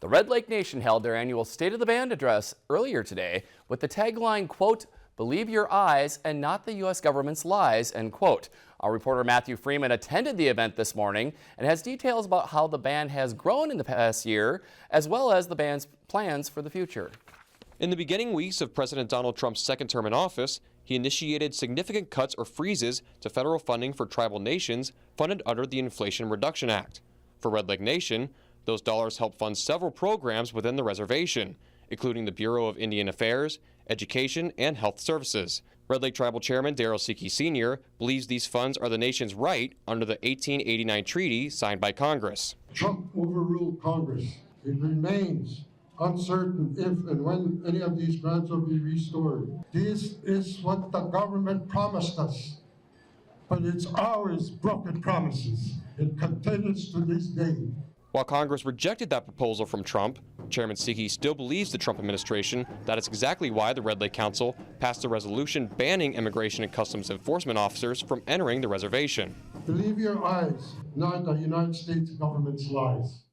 The Red Lake Nation held their annual State of the Band address earlier today with the tagline, quote, "Believe your eyes and not the U.S. government's lies," end quote. Our reporter Matthew Freeman attended the event this morning and has details about how the band has grown in the past year, as well as the band's plans for the future. In the beginning weeks of President Donald Trump's second term in office, he initiated significant cuts or freezes to federal funding for tribal nations funded under the Inflation Reduction Act. For Red Lake Nation, those dollars help fund several programs within the reservation, including the Bureau of Indian Affairs, Education, and Health Services. Red Lake Tribal Chairman Darrell Seekey Sr. believes these funds are the nation's right under the 1889 treaty signed by Congress. Trump overruled Congress. It remains uncertain if and when any of these grants will be restored. This is what the government promised us, but it's ours broken promises. It continues to this day. While Congress rejected that proposal from Trump, Chairman Seekey still believes the Trump administration that is exactly why the Red Lake Council passed a resolution banning Immigration and Customs Enforcement officers from entering the reservation. Believe your eyes, not the United States government's lies.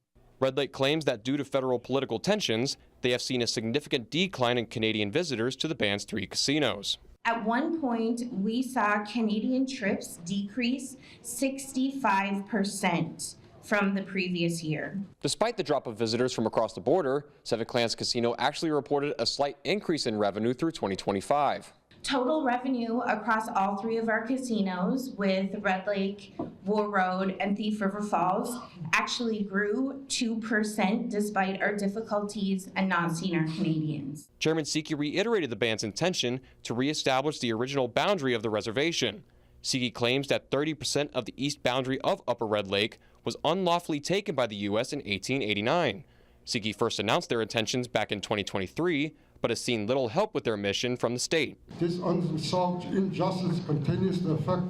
Red Lake claims that due to federal political tensions, they have seen a significant decline in Canadian visitors to the band's 3 casinos. At one point, we saw Canadian trips decrease 65% from the previous year. Despite the drop of visitors from across the border, Seven Clans Casino actually reported a slight increase in revenue through 2025. Total revenue across all 3 of our casinos, with Red Lake, War Road, and Thief River Falls, actually grew 2% despite our difficulties and not seeing our Canadians. Chairman Seekey reiterated the band's intention to reestablish the original boundary of the reservation. Seekey claims that 30% of the east boundary of Upper Red Lake was unlawfully taken by the U.S. in 1889. Seekey first announced their intentions back in 2023, but has seen little help with their mission from the state. This unsolved injustice continues to affect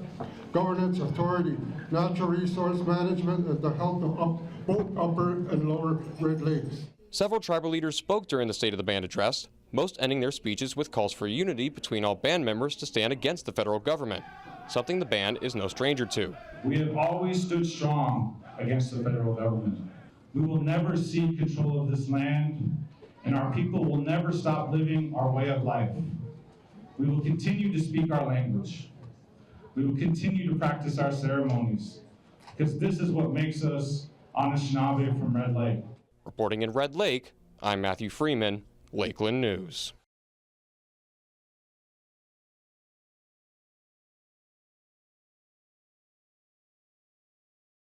governance, authority, natural resource management, and the health of both Upper and Lower Red Lakes. Several tribal leaders spoke during the State of the Band address, most ending their speeches with calls for unity between all band members to stand against the federal government, something the band is no stranger to. We have always stood strong against the federal government. We will never cede control of this land, and our people will never stop living our way of life. We will continue to speak our language. We will continue to practice our ceremonies, because this is what makes us Anishinaabe from Red Lake. Reporting in Red Lake, I'm Matthew Freeman, Lakeland News.